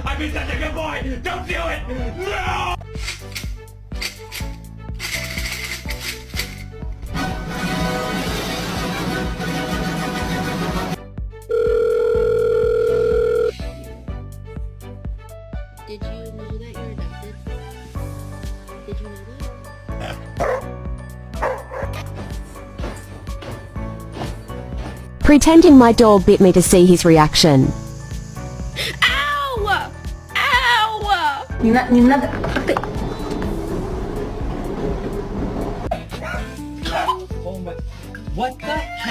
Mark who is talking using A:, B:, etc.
A: I've been such a good boy! Don't do it! No!
B: Did you know that you're adopted? Did you know that?
C: Pretending my dog bit me to see his reaction.
B: Ow! Ow!
D: 你那个对。
A: Oh my... What the heck?